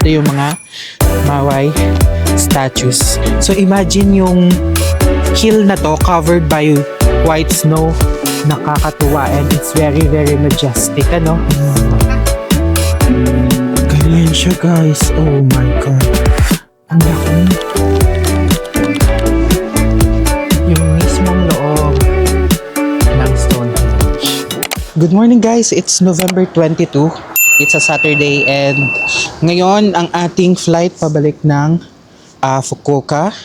Ito yung mga Mawai statues. So imagine yung hill na to covered by white snow. Nakakatuwa and it's very very majestic, ano? Ganyan siya guys. Oh my god. Ang laki. Yung mismong loob ng Stonehenge. Good morning guys. It's November 22. It's a Saturday and ngayon ang ating flight pabalik ng Fukuoka.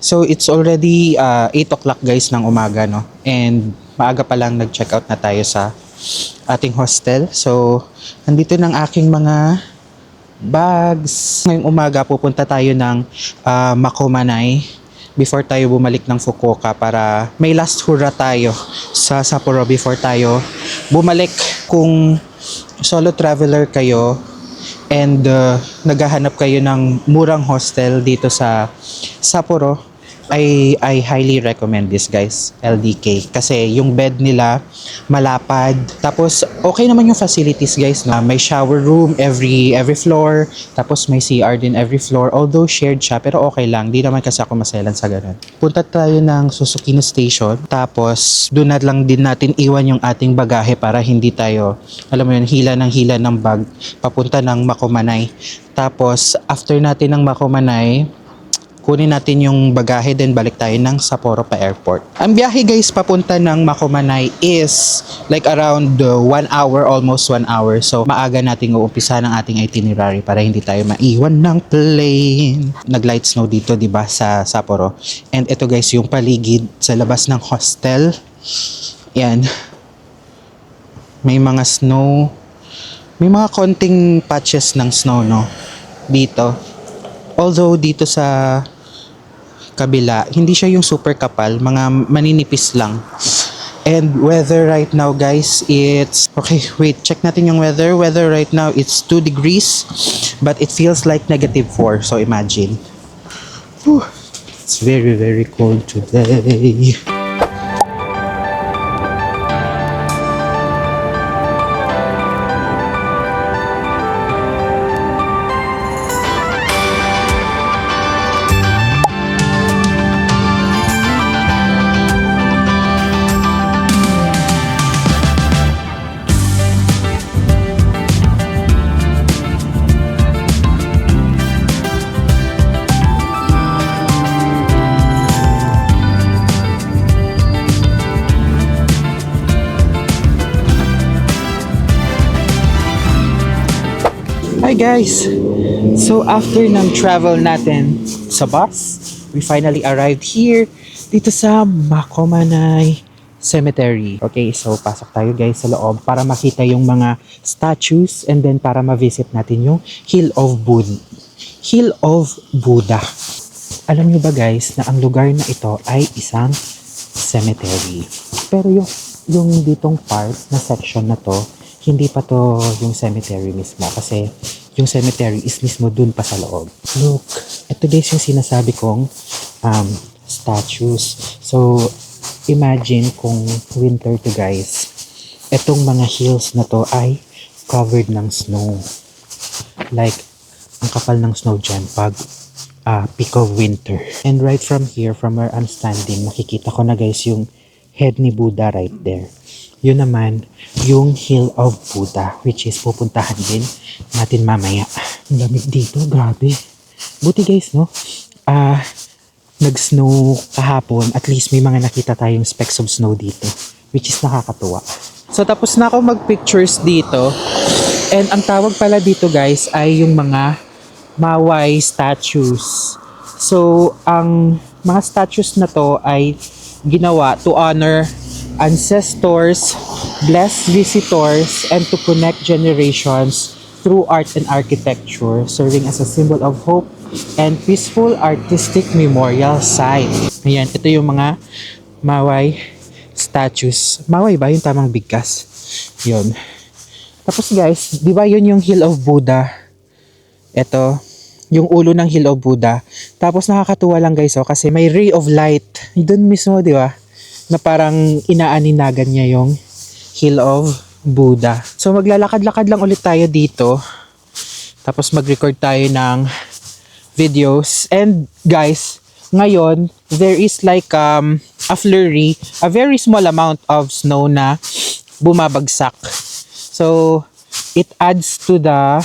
So it's already 8 o'clock guys ng umaga, no? And maaga pa lang nag-check out na tayo sa ating hostel. So nandito ng aking mga bags. Ngayong umaga pupunta tayo ng Makomanai before tayo bumalik ng Fukuoka para may last hurrah tayo sa Sapporo before tayo bumalik. Kung solo traveler kayo and naghahanap kayo ng murang hostel dito sa Sapporo, I highly recommend this guys, LDK. Kasi yung bed nila malapad. Tapos okay naman yung facilities guys, no? May shower room every floor. Tapos may CR din every floor. Although shared siya, pero okay lang. Di naman kasi ako maselan sa ganun. Punta tayo ng Susukino Station. Tapos doon na lang din natin iwan yung ating bagahe para hindi tayo, alam mo yun, hila ng bag papunta ng Makomanai. Tapos after natin ng Makomanai, kunin natin yung bagahe then balik tayo ng Sapporo pa airport. Ang biyahe guys papunta ng Makomanai is like around 1 hour, almost 1 hour. So maaga nating uumpisa ng ating itinerary para hindi tayo maiwan ng plane. Nag-light snow dito, 'di ba, sa Sapporo. And ito guys yung paligid sa labas ng hostel. Yan. May mga snow. May mga konting patches ng snow, no, dito. Although dito sa kabila, hindi siya yung super kapal, mga maninipis lang. And weather right now guys, it's okay, wait, check natin yung weather. Weather right now, it's 2 degrees, but it feels like -4. So imagine. Whew, it's very very cold today. Hi guys! So after ng travel natin sa bus, we finally arrived here dito sa Makomanai Cemetery. Okay, so pasok tayo guys sa loob para makita yung mga statues and then para ma-visit natin yung Hill of Buddha. Alam nyo ba guys na ang lugar na ito ay isang cemetery. Pero yung ditong part na section na to, hindi pa to yung cemetery mismo kasi yung cemetery is mismo dun pa sa loob. Look, ito guys yung sinasabi kong statues. So, imagine kung winter to guys. Etong mga hills na to ay covered ng snow. Like, ang kapal ng snow dyan pag peak of winter. And right from here, from where I'm standing, nakikita ko na guys yung head ni Buddha right there. Yun naman, yung Hill of Buddha, which is pupuntahan din natin mamaya. Ang lamig dito, grabe. Buti guys, no? Nag-snow kahapon, at least may mga nakita tayong specks of snow dito, which is nakakatuwa. So tapos na ako mag-pictures dito. And ang tawag pala dito guys ay yung mga Mawai statues. So ang mga statues na to ay ginawa to honor ancestors, bless visitors, and to connect generations through art and architecture, serving as a symbol of hope and peaceful artistic memorial site. Ayan, ito yung mga Mawai statues. Mawai ba yung tamang bigkas? Yun. Tapos guys, di ba yun yung Hill of Buddha? Ito, yung ulo ng Hill of Buddha. Tapos nakakatuwa lang guys, oh, kasi may ray of light. Doon mismo, di ba? Na parang inaaninagan niya yung Hill of Buddha. So maglalakad-lakad lang ulit tayo dito. Tapos mag-record tayo ng videos. And guys, ngayon, there is like a flurry, a very small amount of snow na bumabagsak. So, it adds to the,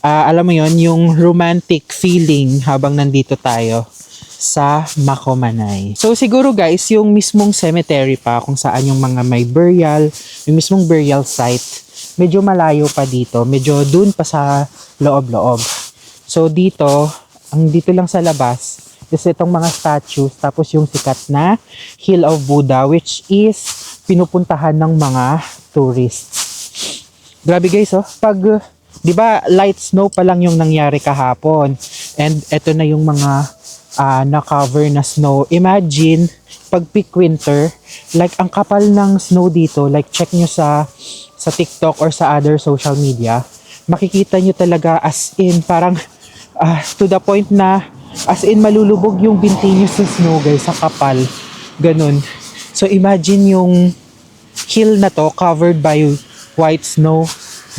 alam mo yon, yung romantic feeling habang nandito tayo sa Macomanay. So, siguro guys, yung mismong cemetery pa, kung saan yung mga may burial, yung mismong burial site, medyo malayo pa dito. Medyo dun pa sa loob-loob. So, dito, ang dito lang sa labas, is itong mga statues, tapos yung sikat na Hill of Buddha, which is pinupuntahan ng mga tourists. Grabe guys, oh. Pag, di ba, light snow pa lang yung nangyari kahapon. And eto na yung mga na-cover na snow. Imagine, pag peak winter, like ang kapal ng snow dito, like check nyo sa TikTok or sa other social media, makikita nyo talaga as in, parang to the point na as in malulubog yung binti nyo sa snow guys, sa kapal. Ganun. So imagine yung hill na to covered by white snow.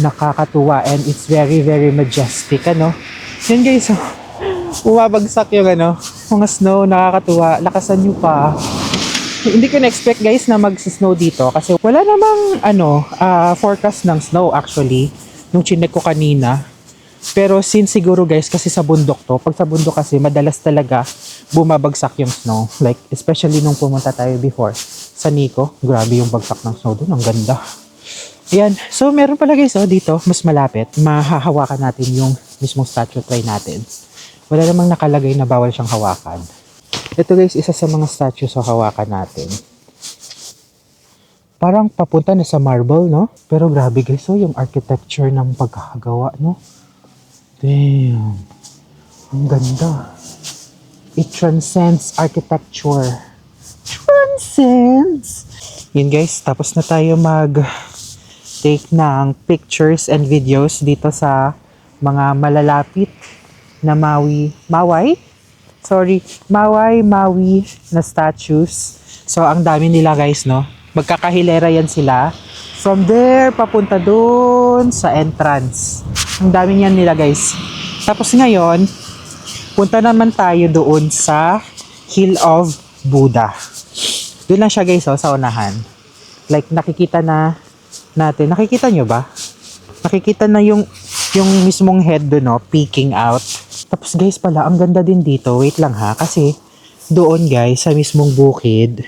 Nakakatuwa and it's very very majestic, ano. Yan guys, bumabagsak yung mga snow, nakakatuwa. Lakasan nyo pa. Hindi ko na-expect guys na mag-snow dito kasi wala namang forecast ng snow actually nung chinek ko kanina. Pero since siguro guys, kasi sa bundok to, pag sa bundok kasi madalas talaga bumabagsak yung snow. Like especially nung pumunta tayo before sa Nico, grabe yung bagsak ng snow doon, ang ganda. Ayan, so meron pala guys dito, mas malapit, mahahawakan natin yung mismong statue, try natin. Wala namang nakalagay na bawal siyang hawakan. Ito guys, isa sa mga statue sa hawakan natin. Parang papunta na sa marble, no? Pero grabe guys, yung architecture ng pagkakagawa, no? Damn. Ang ganda. It transcends architecture. Transcends! Yun guys, tapos na tayo mag-take ng pictures and videos dito sa mga malalapit na Maui na statues. So, ang dami nila guys, no? Magkakahilera yan sila. From there, papunta doon sa entrance. Ang dami niyan nila guys. Tapos ngayon, punta naman tayo doon sa Hill of Buddha. Doon lang siya guys, sa unahan. Like, nakikita na natin. Nakikita nyo ba? Nakikita na yung mismong head doon, peeking out. Tapos guys pala, ang ganda din dito. Wait lang ha, kasi doon guys, sa mismong bukid,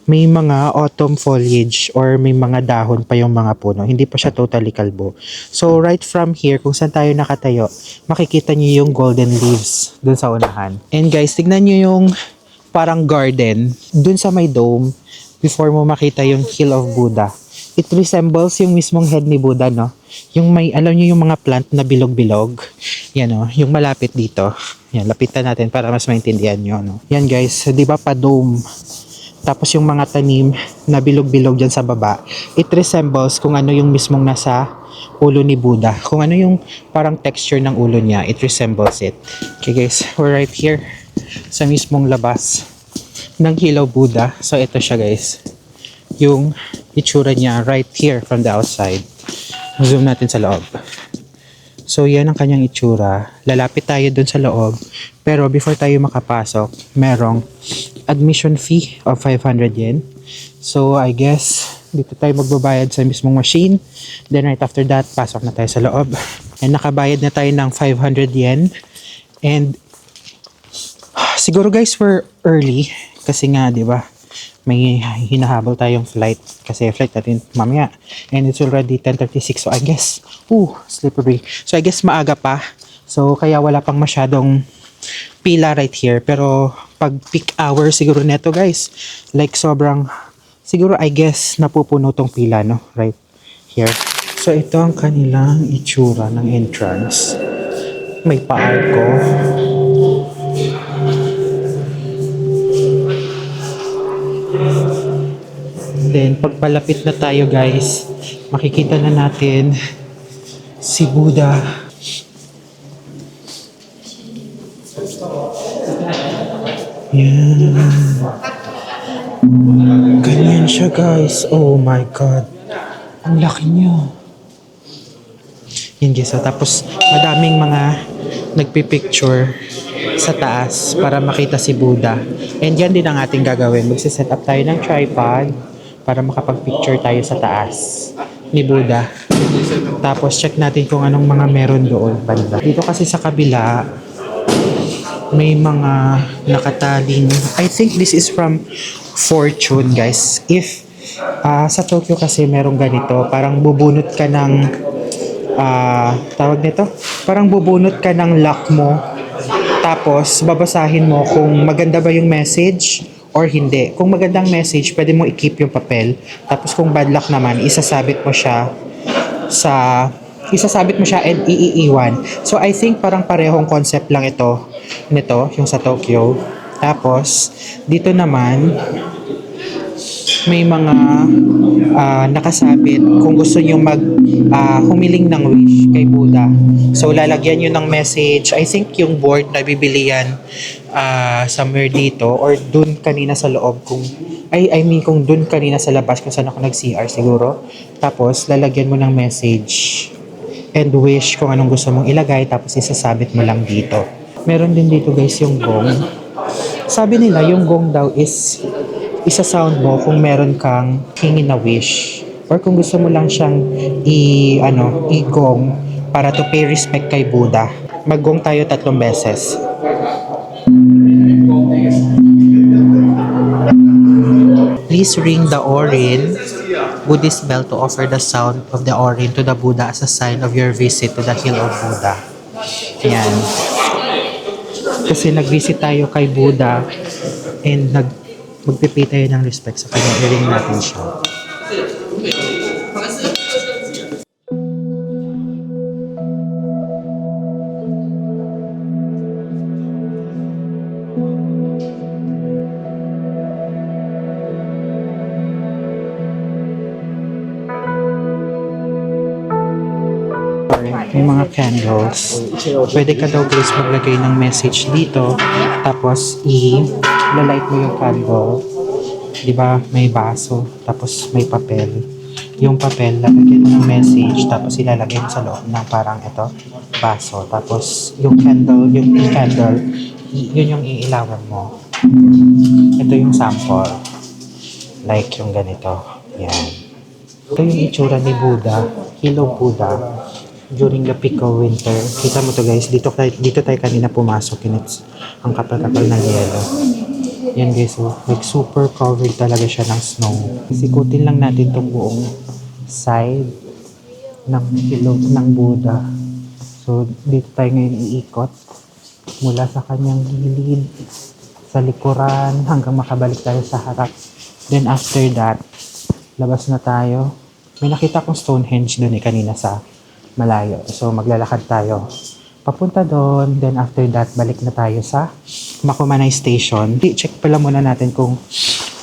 may mga autumn foliage or may mga dahon pa yung mga puno. Hindi pa siya totally kalbo. So right from here, kung saan tayo nakatayo, makikita nyo yung golden leaves dun sa unahan. And guys, tignan nyo yung parang garden dun sa may dome before mo makita yung Hill of Buddha. It resembles yung mismong head ni Buddha, no? Yung may, alam nyo yung mga plant na bilog-bilog. Yan, yung malapit dito. Yan, lapitan natin para mas maintindihan nyo, no? Yan guys, di ba pa dome? Tapos yung mga tanim na bilog-bilog dyan sa baba, it resembles kung ano yung mismong nasa ulo ni Buddha. Kung ano yung parang texture ng ulo niya, it resembles it. Okay guys, we're right here sa mismong labas ng Hill of Buddha. So ito siya guys, yung itsura niya right here from the outside. Zoom natin sa loob. So yan ang kanyang itsura. Lalapit tayo dun sa loob. Pero before tayo makapasok, merong admission fee of 500 yen. So I guess dito tayo magbabayad sa mismong machine. Then right after that, pasok na tayo sa loob. And nakabayad na tayo ng 500 yen. And siguro guys, we're early. Kasi nga, di ba? May hinahabol tayong flight. Kasi flight natin mamaya. And it's already 10:36. So I guess, slippery. So I guess maaga pa. So kaya wala pang masyadong pila right here. Pero pag peak hour siguro neto guys, like sobrang, siguro I guess napupuno tong pila, no? Right here. So ito ang kanilang itsura ng entrance. May pa-arko. Then pagpalapit na tayo guys, makikita na natin si Buddha. Yan. Ganyan siya guys. Oh my God. Ang laki niya. Yun guys. So, tapos madaming mga nagpipicture sa taas para makita si Buddha. And yan din ang ating gagawin. Magsiset up tayo ng tripod para makapag-picture tayo sa taas ni Buddha. Tapos check natin kung anong mga meron doon banda. Dito kasi sa kabila, may mga nakataling, I think this is from Fortune guys. If sa Tokyo kasi merong ganito, parang bubunot ka ng tawag nito, parang bubunot ka ng lock mo, tapos babasahin mo kung maganda ba yung message or hindi. Kung magandang message, pwede mo i-keep yung papel. Tapos kung bad luck naman, isasabit mo siya and iiwan. So I think parang parehong concept lang ito nito, yung sa Tokyo. Tapos dito naman may mga nakasabit kung gusto niyo humiling ng wish kay Buddha. So lalagyan niyo ng message. I think yung board na bibili yan somewhere dito or dun kanina sa loob kung kung dun kanina sa labas kung saan ako nag-CR siguro. Tapos lalagyan mo ng message and wish kung anong gusto mong ilagay, tapos isasabit mo lang dito. Meron din dito guys yung gong. Sabi nila yung gong daw is isa-sound mo kung meron kang hingi na wish or kung gusto mo lang siyang i-gong para to pay respect kay Buddha. Mag-gong tayo 3 beses. Please ring the orin, Buddhist bell, to offer the sound of the orin to the Buddha as a sign of your visit to the hill of Buddha. Yan. Kasi nag-visit tayo kay Buddha and magpipay tayo ng respect sa kanya. I-ring natin siya. May mga candles. Pwede ka daw guys maglagay ng message dito. Tapos i-light mo yung candle. Diba? May baso. Tapos may papel. Yung papel, lalagyan mo ng message. Tapos ilalagay mo sa loob ng parang ito, baso. Tapos yung candle, yun yung iilawan mo. Ito yung sample. Like yung ganito. Yan. Ito yung itsura ni Buddha. Hello Buddha. During the peak of winter. Kita mo to guys, dito tayo kanina pumasok, ang kapal-kapal ng yelo. Yan guys, like super covered talaga siya ng snow. Sikutin lang natin tong buong side ng ilog ng Buddha. So dito tayo ngayon iikot mula sa kanyang gilid, sa likuran, hanggang makabalik tayo sa harap. Then after that, labas na tayo. May nakita kong Stonehenge doon kanina sa malayo. So, maglalakad tayo papunta doon. Then, after that, balik na tayo sa Makumanay Station. Check pala muna natin kung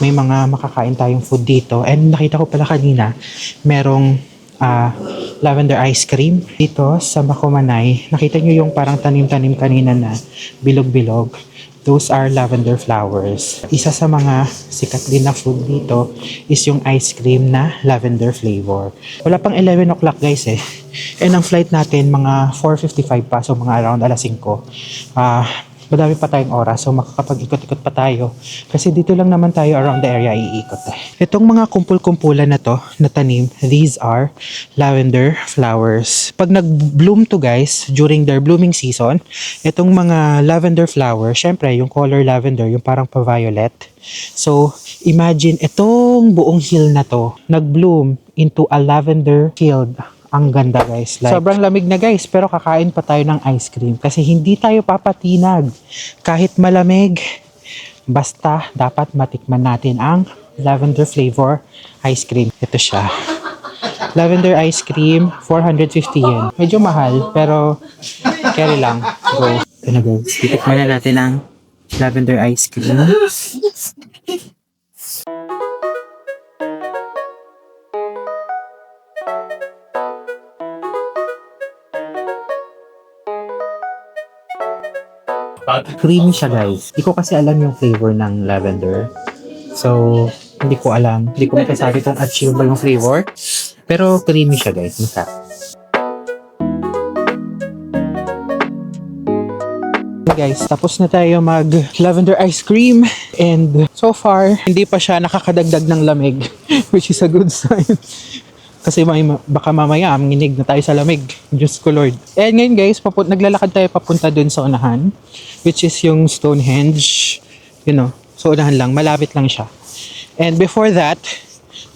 may mga makakain tayong food dito. And nakita ko pala kanina, merong lavender ice cream dito sa Makumanay. Nakita nyo yung parang tanim-tanim kanina na bilog-bilog. Those are lavender flowers. Isa sa mga sikat din na food dito is yung ice cream na lavender flavor. Wala pang 11 o'clock guys eh. And ang flight natin mga 4:55 pa, so mga around alas 5. Madami pa tayong oras, so makakapag-ikot-ikot pa tayo. Kasi dito lang naman tayo around the area iikot. Itong mga kumpul-kumpulan na to, na tanim, these are lavender flowers. Pag nag-bloom to guys, during their blooming season, itong mga lavender flower, syempre yung color lavender, yung parang pa-violet. So, imagine itong buong hill na to, nag-bloom into a lavender field. Ang ganda guys. Like, sobrang lamig na guys, pero kakain pa tayo ng ice cream kasi hindi tayo papatinag. Kahit malamig, basta dapat matikman natin ang lavender flavor ice cream. Ito siya. Lavender ice cream, 450 yen. Medyo mahal, pero carry lang. Go. Ito na guys. Titikman na natin ang lavender ice cream. Creamy siya guys. Hindi ko kasi alam yung flavor ng lavender. So, hindi ko alam. Hindi ko masasabi kung achievable yung flavor. Pero creamy siya guys. Masarap. guys, tapos na tayo mag lavender ice cream and so far, hindi pa siya nakakadagdag ng lamig which is a good sign. Kasi baka mamaya manginig na tayo sa lamig. Diyos ko Lord. And ngayon guys, naglalakad tayo papunta dun sa unahan which is yung Stonehenge. You know, sa unahan lang, malapit lang siya. And before that,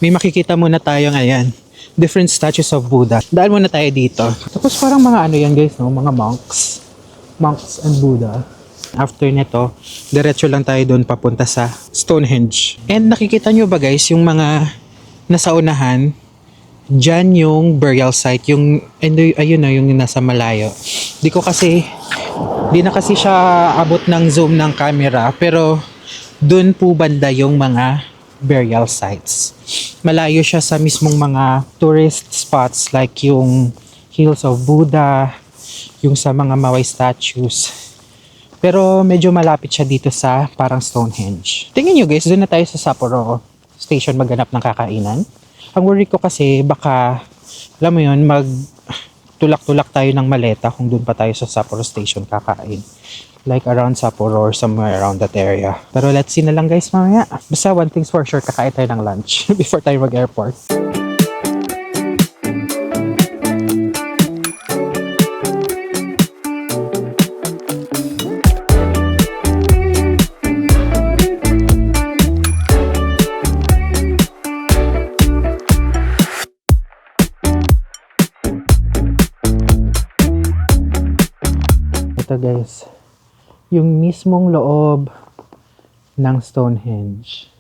may makikita muna tayo ngayon. Different statues of Buddha. Daan muna tayo dito. Tapos parang mga ano yan guys, no? Mga monks and Buddha. After nito, diretso lang tayo doon papunta sa Stonehenge. And nakikita nyo ba guys, yung mga nasa unahan, dyan yung burial site, yung, ayun na, yung nasa malayo. Di na kasi siya abot ng zoom ng camera, pero doon po banda yung mga burial sites. Malayo siya sa mismong mga tourist spots like yung Hills of Buddha, yung sa mga Mawai statues. Pero medyo malapit siya dito sa parang Stonehenge. Tingnan nyo guys, doon na tayo sa Sapporo Station maghanap ng kakainan. Ang worry ko kasi baka, alam mo yun, tulak-tulak tayo ng maleta kung doon pa tayo sa Sapporo Station kakain. Like around Sapporo or somewhere around that area. Pero let's see na lang guys mamaya. Basta one thing's for sure, kakain tayo ng lunch before tayo mag-airport. Ito guys, yung mismong loob ng Stonehenge.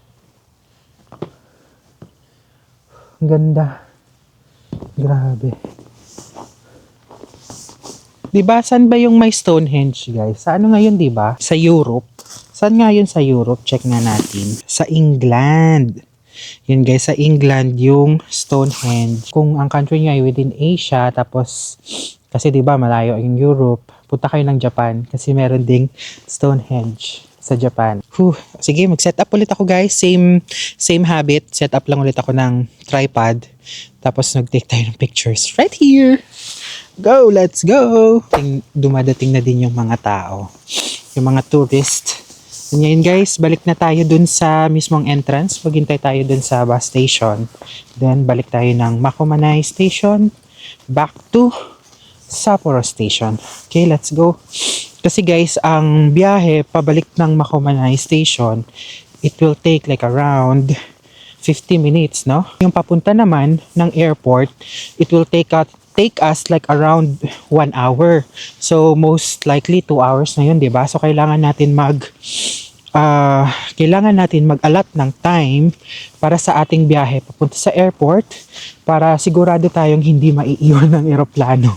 Ang ganda. Grabe. Diba, saan ba yung may Stonehenge guys? Sa ano ngayon diba? Sa Europe. Saan nga yun sa Europe? Check nga natin. Sa England. Yun guys, sa England yung Stonehenge. Kung ang country niya ay within Asia, tapos kasi diba malayo yung Europe, punta kayo ng Japan kasi meron ding Stonehenge sa Japan. Sige, mag-set up ulit ako guys. Same habit. Set up lang ulit ako ng tripod. Tapos nag-take tayo ng pictures right here. Go! Let's go! Dumadating na din yung mga tao. Yung mga tourist. Ngayon guys, balik na tayo dun sa mismong entrance. Maghintay tayo dun sa bus station. Then balik tayo ng Makomanai Station. Back to Sapporo Station. Okay, let's go. Kasi guys, ang biyahe pabalik ng Makomanai Station, it will take like around 50 minutes, no? Yung papunta naman ng airport, it will take us like around 1 hour. So most likely 2 hours na yun, 'di ba? So kailangan natin mag-allot ng time para sa ating biyahe papunta sa airport para sigurado tayong hindi maiiwan ng eroplano.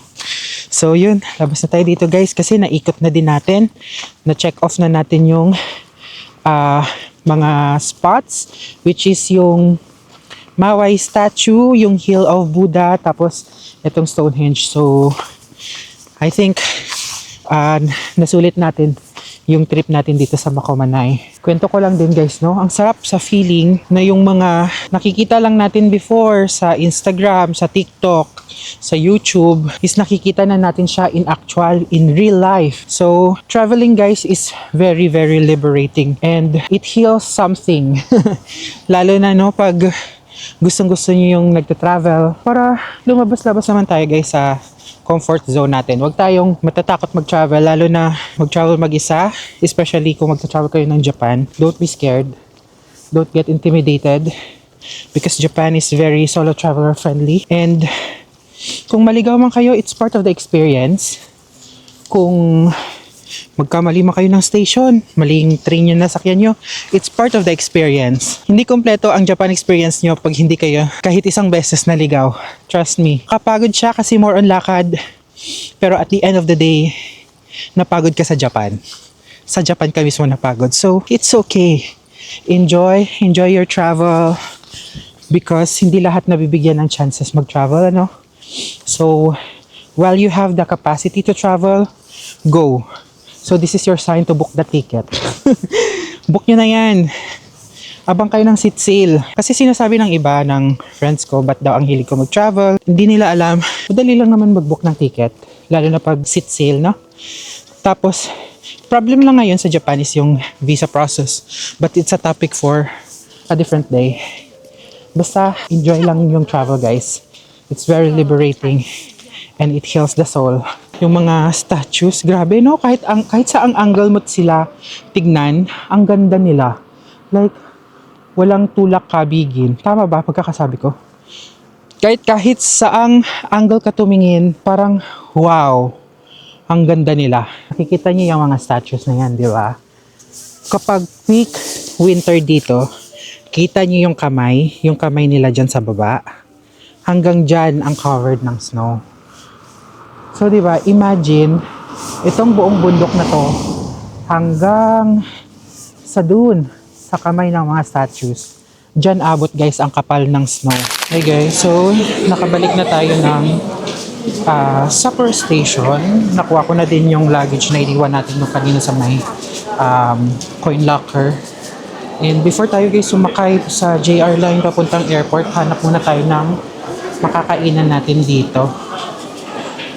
So yun, labas na tayo dito guys kasi naikot na din natin. Na-check off na natin yung mga spots which is yung Mawai statue, yung Hill of Buddha, tapos itong Stonehenge. So I think nasulit natin yung trip natin dito sa Makomanai. Kwento ko lang din guys, no? Ang sarap sa feeling na yung mga nakikita lang natin before sa Instagram, sa TikTok, sa YouTube, is nakikita na natin siya in real life. So, traveling guys is very, very liberating and it heals something. Lalo na, no, pag gustong-gusto niyo yung nagta-travel, para lumabas-labas naman tayo guys sa comfort zone natin. Huwag tayong matatakot mag-travel, lalo na mag-travel mag-isa, especially kung mag-travel kayo ng Japan. Don't be scared. Don't get intimidated because Japan is very solo traveler friendly. And kung maligaw man kayo, it's part of the experience. Kung magkamali man kayo ng station, maling train yung nasakyan nyo, it's part of the experience. Hindi kompleto ang Japan experience nyo pag hindi kayo kahit isang beses naligaw. Trust me. Kapagod siya kasi more on lakad. Pero at the end of the day, napagod ka sa Japan. Sa Japan ka mismo napagod. So, it's okay. Enjoy your travel because hindi lahat nabibigyan ng chances mag-travel, ano? So, while you have the capacity to travel, go. So this is your sign to book the ticket. Book nyo na yan. Abang kayo ng seat sale. Kasi sinasabi ng iba, ng friends ko, ba't daw ang hilig ko mag-travel. Hindi nila alam. Madali lang naman mag-book ng ticket. Lalo na pag seat sale, no? Tapos, problem lang ngayon sa Japan is yung visa process. But it's a topic for a different day. Basta enjoy lang yung travel, guys. It's very liberating and it heals the soul. Yung mga statues, grabe no? Kahit saang angle mo sila tignan, ang ganda nila. Like, walang tulak kabigin. Tama ba pagkakasabi ko? Kahit saang angle ka tumingin, parang wow, ang ganda nila. Nakikita niyo yung mga statues na yan, di ba? Kapag peak winter dito, kita niyo yung kamay nila dyan sa baba. Hanggang dyan ang covered ng snow. So, di ba, imagine, itong buong bundok na to, hanggang sa dun, sa kamay ng mga statues. Dyan abot, guys, ang kapal ng snow. Okay, guys, so, nakabalik na tayo ng Sapporo Station. Nakuha ko na din yung luggage na iniwan natin nung kanina sa may coin locker. And before tayo, guys, sumakay sa JR line papuntang airport, hanap muna tayo ng makakainan natin dito.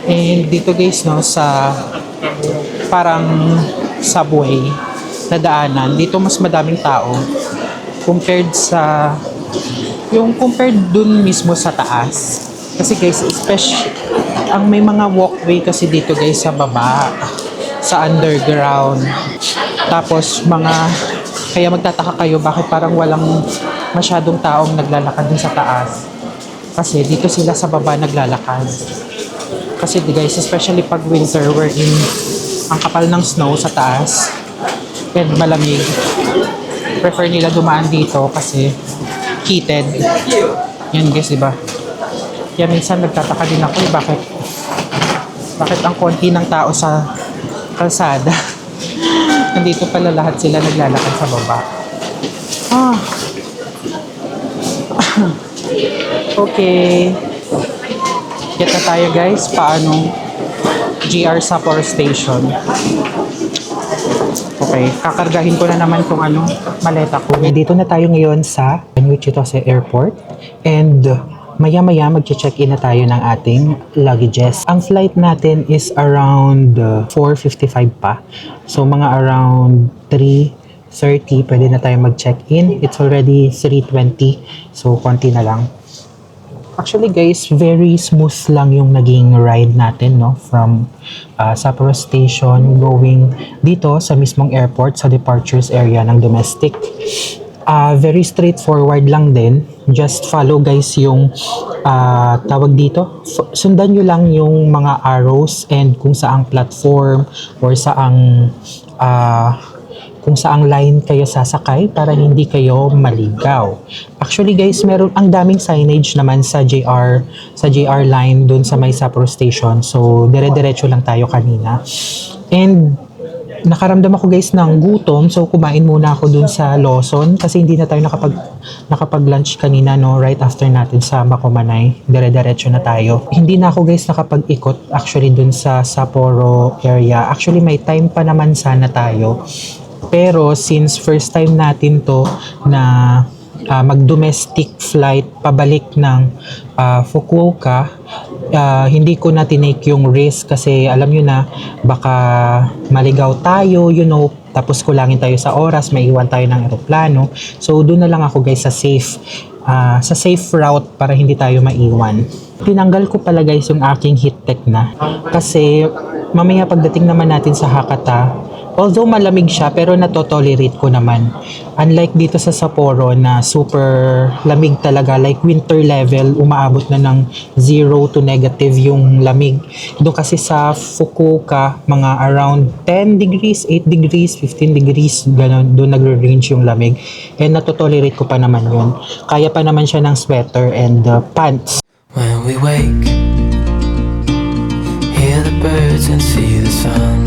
And dito, guys, no, sa parang subway na daanan, dito mas madaming tao compared dun mismo sa taas. Kasi, guys, especially ang may mga walkway kasi dito, guys, sa baba, sa underground. Tapos kaya magtataka kayo bakit parang walang masyadong taong naglalakad dun sa taas. Kasi dito sila sa baba naglalakad. Kasi, guys, especially pag winter, wherein ang kapal ng snow sa taas and malamig, prefer nila dumaan dito kasi heated. Yan, guys, diba? Kaya minsan nagtataka din ako bakit ang konti ng tao sa kalsada. Nandito pala lahat sila naglalakad sa baba. Okay. Get na tayo, guys. Paano? JR Sapporo Station. Okay. Kakargahin ko na naman kung maleta ko. Dito na tayo ngayon sa Wichitose Airport. And maya-maya magche-check-in na tayo ng ating luggages. Ang flight natin is around 4:55 pa. So mga around 3:30 pwede na tayo mag-check-in. It's already 3:20. So konti na lang. Actually, guys, very smooth lang yung naging ride natin, no? From Sapporo Station going dito sa mismong airport sa departures area ng domestic. Very straightforward lang din. Just follow, guys, yung tawag dito. Sundan nyo lang yung mga arrows and kung saang platform or kung saang line kayo sasakay para hindi kayo maligaw. Actually, guys, meron ang daming signage naman sa JR line dun sa may Sapporo Station. So, dire-diretso lang tayo kanina. And nakaramdam ako, guys, ng gutom. So, kumain muna ako dun sa Lawson kasi hindi na tayo nakapag-lunch kanina, no? Right after natin sa Makomanay. Dire-diretso na tayo. Hindi na ako, guys, nakapag-ikot actually dun sa Sapporo area. Actually, may time pa naman sana tayo. Pero since first time natin to na mag-domestic flight pabalik ng Fukuoka, hindi ko na tinake yung risk kasi alam nyo na baka maligaw tayo, tapos kulangin tayo sa oras, may iwan tayo ng eroplano. So doon na lang ako, guys, sa safe route para hindi tayo maiwan. Tinanggal ko pala, guys, yung aking heat tech na kasi mamaya pagdating naman natin sa Hakata, although malamig siya, pero natotolerate ko naman. Unlike dito sa Sapporo na super lamig talaga, like winter level, umaabot na ng 0 to negative yung lamig. Doon kasi sa Fukuoka, mga around 10 degrees, 8 degrees, 15 degrees, ganun, doon nagre-range yung lamig. And natotolerate ko pa naman yun. Kaya pa naman siya ng sweater and pants. When we wake, hear the birds and see the sun.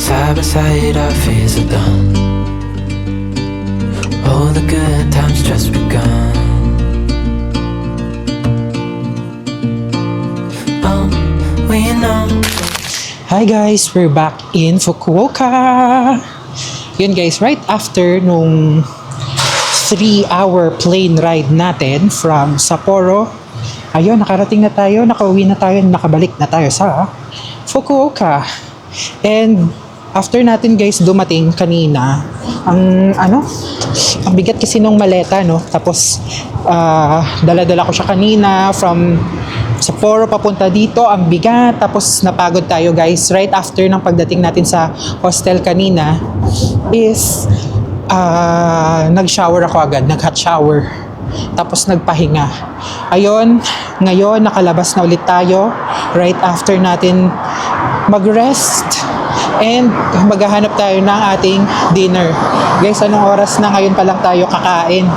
Side by side our fears are done. All the good times just begun. Oh, we know. Hi, guys, we're back in Fukuoka. Yun, guys, right after nung 3-hour plane ride natin from Sapporo, ayun, nakarating na tayo, nakauwi na tayo, nakabalik na tayo sa Fukuoka. And after natin guys dumating kanina, ang bigat kasi nung maleta, no? Tapos dala-dala ko siya kanina from Sapporo papunta dito, ang bigat. Tapos napagod tayo guys. Right after ng pagdating natin sa hostel kanina is nag-shower ako agad, nag-hot shower. Tapos nagpahinga. Ayun, ngayon nakalabas na ulit tayo right after natin mag-rest and maghahanap tayo ng ating dinner. Guys, anong oras na ngayon pa lang tayo kakain?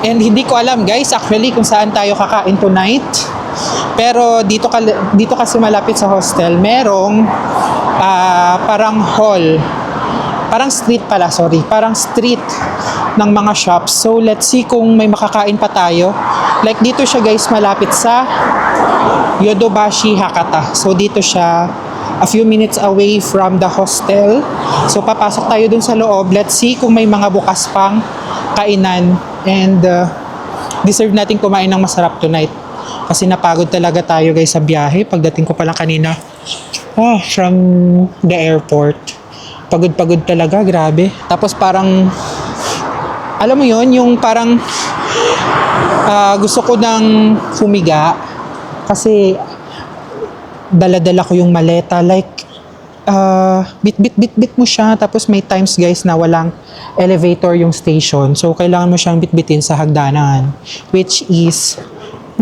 And hindi ko alam guys actually kung saan tayo kakain tonight. Pero dito kasi malapit sa hostel, merong parang hall. Parang street ng mga shops. So let's see kung may makakain pa tayo. Like dito siya guys malapit sa Yodobashi Hakata. So dito siya a few minutes away from the hostel. So papasok tayo dun sa loob. Let's see kung may mga bukas pang kainan. And deserve natin kumain ng masarap tonight. Kasi napagod talaga tayo guys sa biyahe. Pagdating ko pa lang kanina from the airport. Pagod-pagod talaga, grabe. Tapos parang, alam mo yon yung parang gusto ko nang humiga kasi dala-dala ko yung maleta. Like, bit mo siya. Tapos may times guys na walang elevator yung station. So, kailangan mo siyang bitbitin sa hagdanan. Which is,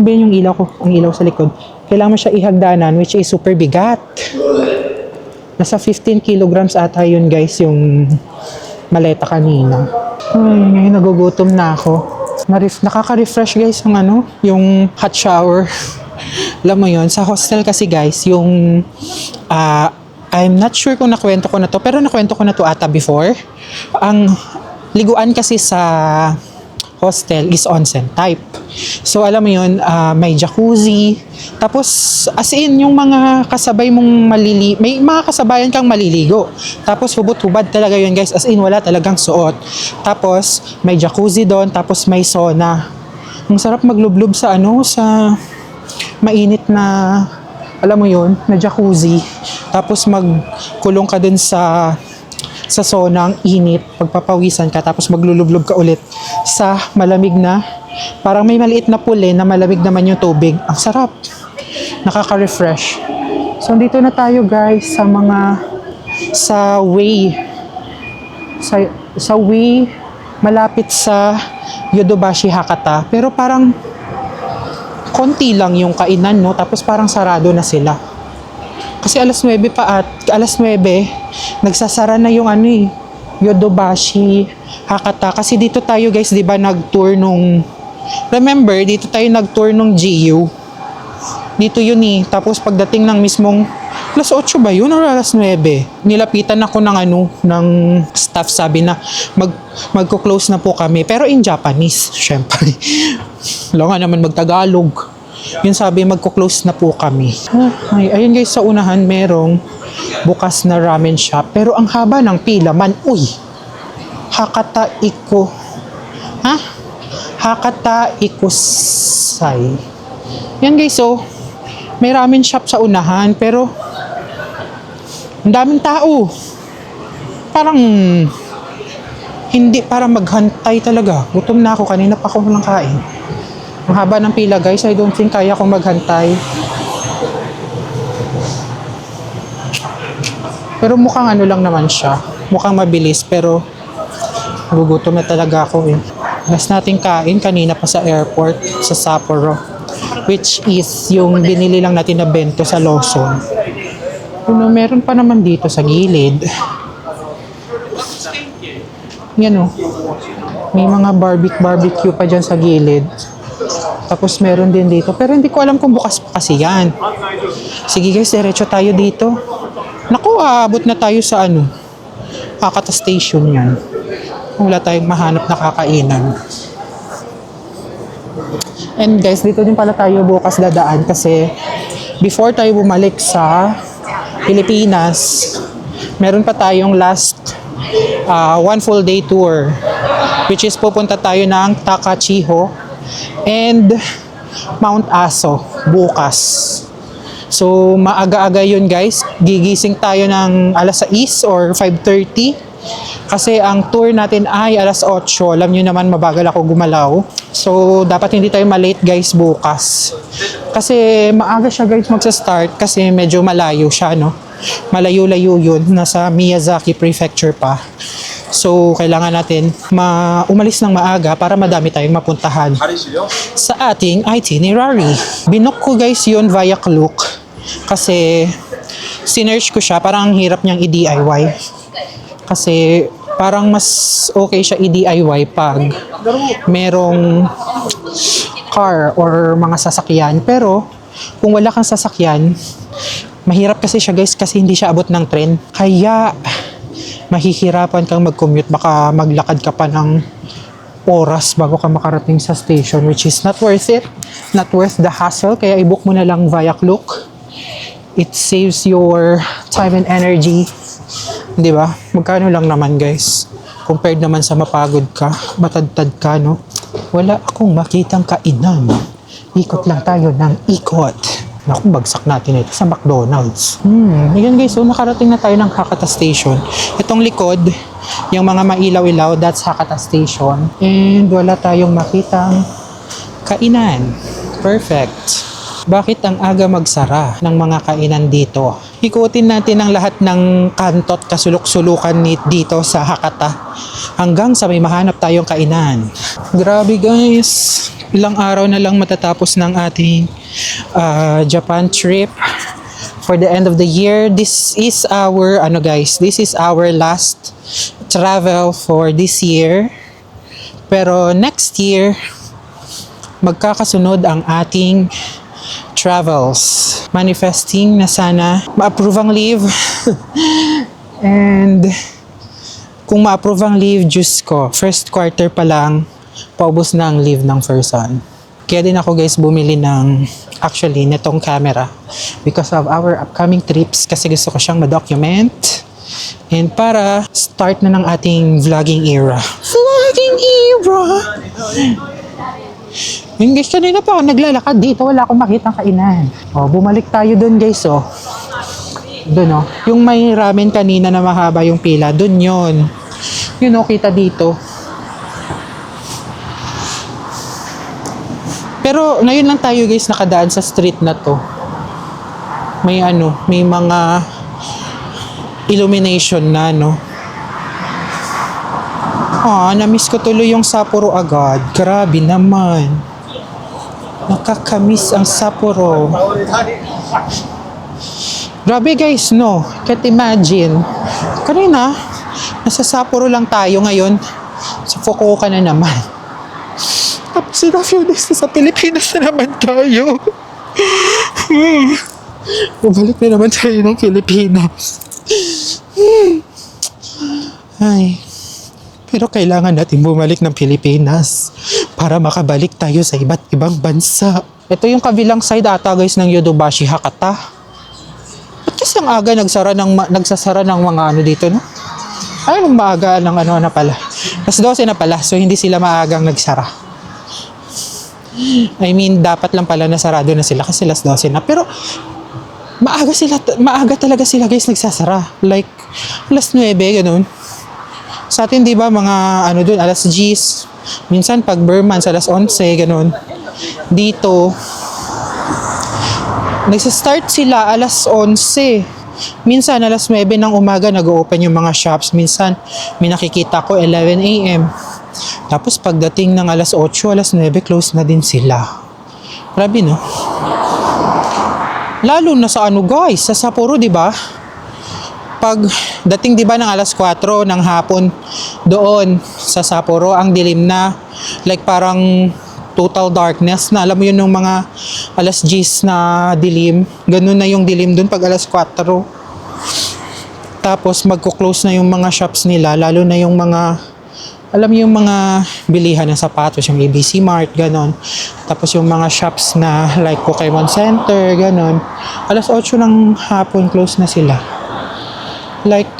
ano ba yun yung ilaw ko? Ang ilaw sa likod. Kailangan mo siya ihagdanan which is super bigat. Nasa 15 kilograms ata yun guys, yung maleta kanina. Ay, ngayon nagugutom na ako. Nakaka-refresh guys yung hot shower. Alam mo yun, sa hostel kasi guys, yung I'm not sure kung nakwento ko na to, pero nakwento ko na to ata before. Ang liguan kasi sa hostel is onsen type. So alam mo yun, may jacuzzi. Tapos as in yung mga kasabay mong may mga kasabayan kang maliligo. Tapos hubot-hubad talaga yun guys. As in wala talagang suot. Tapos may jacuzzi doon. Tapos may sauna. Ang sarap maglublob sa sa mainit na, alam mo yun, na jacuzzi. Tapos magkulong ka dun sa sauna, ang init, pagpapawisan ka, tapos maglulublob ka ulit sa malamig na, parang may maliit na pool na malamig naman yung tubig. Ang sarap. Nakaka-refresh. So, dito na tayo guys sa way. Sa way, malapit sa Yodobashi Hakata. Pero parang konti lang yung kainan, no? Tapos parang sarado na sila. Kasi alas 9 nagsasara na yung Yodobashi Hakata. Kasi dito tayo guys, di ba nag-tour remember, dito tayo nag-tour nung GU. Dito yun Tapos pagdating ng mismong alas 8 ba yun or alas 9? Nilapitan ako ng staff, sabi na magko-close na po kami. Pero in Japanese, syempre. Wala nga naman magtagalog. Yun sabi, magko-close na po kami. Ayun guys, sa unahan merong bukas na ramen shop. Pero ang haba ng pila man. Uy! Hakata Ikusai. Yan guys, may ramen shop sa unahan. Pero ang daming tao. Parang hindi, para maghantay talaga. Gutom na ako, kanina pa ako walang kain. Ang haba ng pila guys, I don't think kaya kong maghantay. Pero mukhang lang naman siya. Mukhang mabilis, pero nagugutom na talaga ako Last nating kain kanina pa sa airport, sa Sapporo. Which is yung binili lang natin na bento sa Lawson. Meron pa naman dito sa gilid. Yan may mga barbecue pa dyan sa gilid. Tapos meron din dito. Pero hindi ko alam kung bukas pa kasi yan. Sige guys, diretso tayo dito. Naku, aabot na tayo sa Hakata Station yan. Wala tayong mahanap na kakainan. And guys, dito din pala tayo bukas dadaan kasi before tayo bumalik sa Pilipinas, meron pa tayong last one full day tour, which is pupunta tayo ng Takachiho and Mount Aso bukas. So, maaga-aga yun guys. Gigising tayo ng alas 6 or 5:30. Kasi ang tour natin ay alas 8. Alam nyo naman, mabagal ako gumalaw. So, dapat hindi tayo malate guys bukas. Kasi maaga siya guys magsa-start kasi medyo malayo siya, no? Malayo-layo yun. Nasa Miyazaki Prefecture pa. So, kailangan natin umalis ng maaga para madami tayong mapuntahan sa ating itinerary. Binook ko guys yun via Klook kasi sinearch ko siya, parang ang hirap niyang i-DIY. Kasi parang mas okay siya i-DIY pag merong car or mga sasakyan. Pero kung wala kang sasakyan, mahirap kasi siya guys kasi hindi siya abot ng tren. Kaya mahihirapan kang mag-commute, baka maglakad ka pa ng oras bago ka makarating sa station, which is not worth it, not worth the hassle. Kaya i-book mo na lang via Klook. It saves your time and energy, di ba? Magkano lang naman guys, compared naman sa mapagod ka, matadtad ka, no? Wala akong makitang kainan, ikot lang tayo ng ikot. Naku, bagsak natin ito sa McDonald's. Ayan guys, so nakarating na tayo ng Hakata Station. Itong likod, yung mga mailaw-ilaw, that's Hakata Station. And wala tayong makitang kainan. Perfect. Bakit ang aga magsara ng mga kainan dito? Ikutin natin ang lahat ng kanto at kasulok-sulukan dito sa Hakata hanggang sa may mahanap tayong kainan. Grabe guys, ilang araw na lang matatapos ng ating Japan trip for the end of the year. This is our this is our last travel for this year. Pero next year magkakasunod ang ating travels. Manifesting na sana ma-approve ang leave. And kung ma-approve ang leave, Diyos ko, first quarter pa lang, paubos na ang leave ng person. Kaya din ako guys bumili ng netong camera because of our upcoming trips, kasi gusto ko siyang ma-document and para start na ng ating vlogging era. Vlogging era! Yung guys, kanina pa ako naglalakad dito, wala akong makitang kainan. Bumalik tayo dun guys, Dun, yung may ramen kanina na mahaba yung pila, dun yun. Yun, kita dito. Pero ngayon lang tayo guys nakadaan sa street na to. May may mga illumination na, no. Na-miss ko tuloy yung Sapporo agad. Grabe naman. Nakakamiss ang Sapporo. Grabe guys, no. Can't imagine. Kanina, nasa Sapporo lang tayo ngayon. Sa Fukuoka na naman. Tapos in a few days sa Pilipinas na naman tayo. Bumalik na naman tayo ng Pilipinas. Ay. Pero kailangan natin bumalik ng Pilipinas para makabalik tayo sa iba't ibang bansa. Ito yung kabilang side ata guys ng Yodobashi Hakata. Ba't kasi ang aga nagsasara ng mga dito, no? Ay, nung maaga ng na pala. Mas 12 na pala, so hindi sila maagang nagsara. I mean, dapat lang pala nasarado na sila kasi alas 12 na. Pero, maaga talaga sila guys nagsasara. Like, alas 9, ganun. Sa atin, di ba, mga dun, alas 10. Minsan, pag Burman, sa alas 11, ganun. Dito, nagsastart sila alas 11. Minsan, alas 9 ng umaga, nag-open yung mga shops. Minsan, may nakikita ko, 11 a.m. Tapos pagdating ng alas 8, alas 9, close na din sila. Grabe, no? Lalo na sa guys, sa Sapporo, di ba? Pag dating, di ba, ng alas 4 ng hapon doon sa Sapporo, ang dilim na. Like parang total darkness na. Alam mo yun, ng mga alas 10 na dilim. Ganun na yung dilim doon pag alas 4. Tapos magko-close na yung mga shops nila, lalo na yung mga, alam mo yung mga bilihan ng sapatos, yung ABC Mart, ganon. Tapos yung mga shops na like Pokemon Center, ganon. Alas 8 ng hapon, close na sila. Like,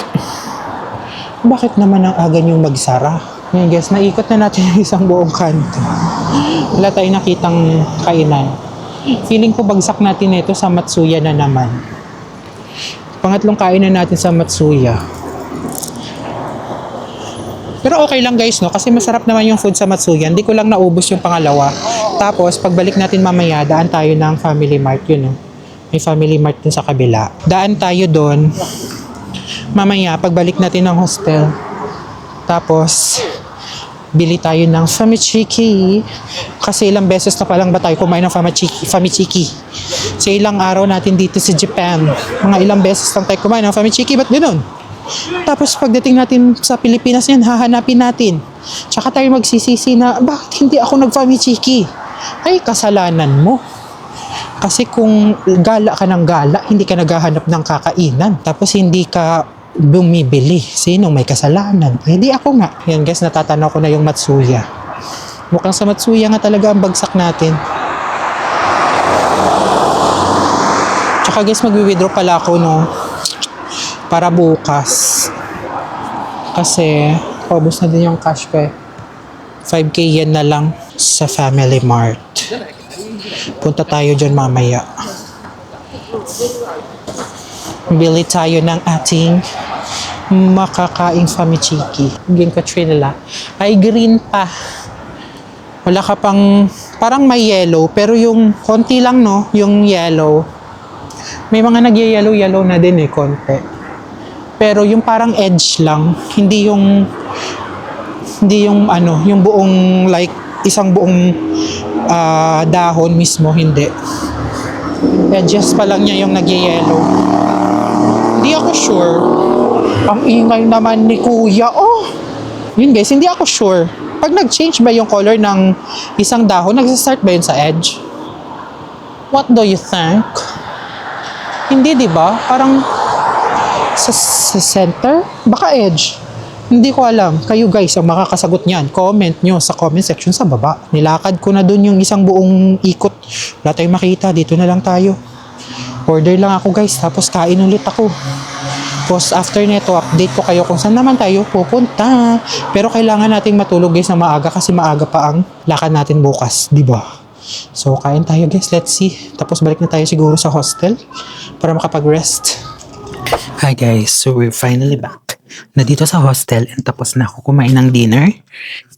bakit naman ang aga niyong magsara? Ngayon guys, naikot na natin yung isang buong kanto. Wala tayong nakitang kainan. Feeling ko bagsak natin ito sa Matsuya na naman. Pangatlong kain na natin sa Matsuya. Pero okay lang guys, no? Kasi masarap naman yung food sa Matsuya. Hindi ko lang naubos yung pangalawa. Tapos, pagbalik natin mamaya, daan tayo ng Family Mart yun, no? May Family Mart dun sa kabila. Daan tayo doon. Mamaya, pagbalik natin ng hostel. Tapos, bili tayo ng Famichiki. Kasi ilang beses na palang ba tayo kumain ng Famichiki. Sa ilang araw natin dito sa Japan. Mga ilang beses lang tayo kumain ng Famichiki. Ba't ganun? Tapos pagdating natin sa Pilipinas yan, hahanapin natin. Tsaka tayo magsisisi na, bakit hindi ako nag-Famichiki? Ay, kasalanan mo. Kasi kung gala ka ng gala, hindi ka naghahanap ng kakainan. Tapos hindi ka bumibili. Sinong may kasalanan? Hindi ako nga. Yan guys, natatanaw ko na yung Matsuya. Mukhang sa Matsuya nga talaga ang bagsak natin. Tsaka guys, magwi-withdraw pala ako, no? Para bukas. Kasi, paubos na din yung cash ko eh. 5K yen na lang sa Family Mart. Punta tayo dyan mamaya. Bili tayo ng ating makakaing Famichiki. Yung Katrina nila ay green pa. Wala ka pang, parang may yellow, pero yung konti lang, no? Yung yellow. May mga nag-yellow na din eh, konti. Pero yung parang edge lang, hindi yung ano, yung buong like isang buong dahon mismo, hindi. Edges pa lang niya yung nag-yellow. Hindi ako sure. Ang ingay naman ni Kuya. Oh! Yun guys, hindi ako sure. Pag nag-change ba yung color ng isang dahon, nag-start ba yun sa edge? What do you think? Hindi, di ba? Parang sa center? Baka edge. Hindi ko alam. Kayo guys, ang makakasagot niyan, comment nyo sa comment section sa baba. Nilakad ko na dun yung isang buong ikot. Wala tayong makita. Dito na lang tayo. Order lang ako guys. Tapos kain ulit ako. Tapos after neto, update ko kayo kung saan naman tayo pupunta. Pero kailangan nating matulog guys na maaga kasi maaga pa ang lakad natin bukas. Diba? So kain tayo guys. Let's see. Tapos balik na tayo siguro sa hostel para makapag-rest. Hi guys, so we're finally back. Nandito sa hostel and tapos na ako kumain ng dinner.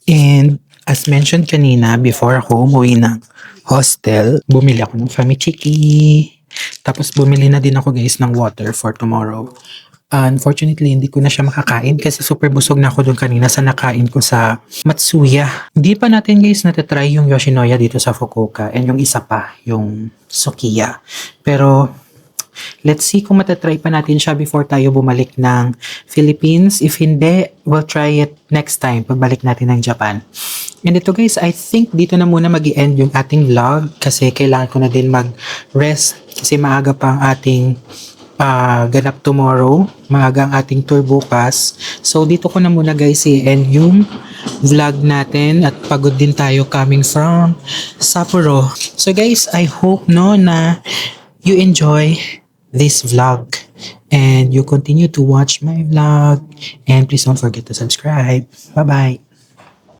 And as mentioned kanina, before ako umuwi ng hostel, bumili ako ng Famichiki. Tapos bumili na din ako guys ng water for tomorrow. Unfortunately, hindi ko na siya makakain kasi super busog na ako doon kanina sa nakain ko sa Matsuya. Hindi pa natin guys natatry yung Yoshinoya dito sa Fukuoka and yung isa pa, yung Sukiya. Pero let's see kung matatry pa natin siya before tayo bumalik ng Philippines. If hindi, we'll try it next time pagbalik natin ng Japan. And ito guys, I think dito na muna mag-i-end yung ating vlog kasi kailangan ko na din mag-rest kasi maaga pa ang ating ganap tomorrow. Maaga ang ating tour bukas. So dito ko na muna guys i-end yung vlog natin at pagod din tayo coming from Sapporo. So guys, I hope no na you enjoy this vlog and you continue to watch my vlog and please don't forget to subscribe. Bye bye.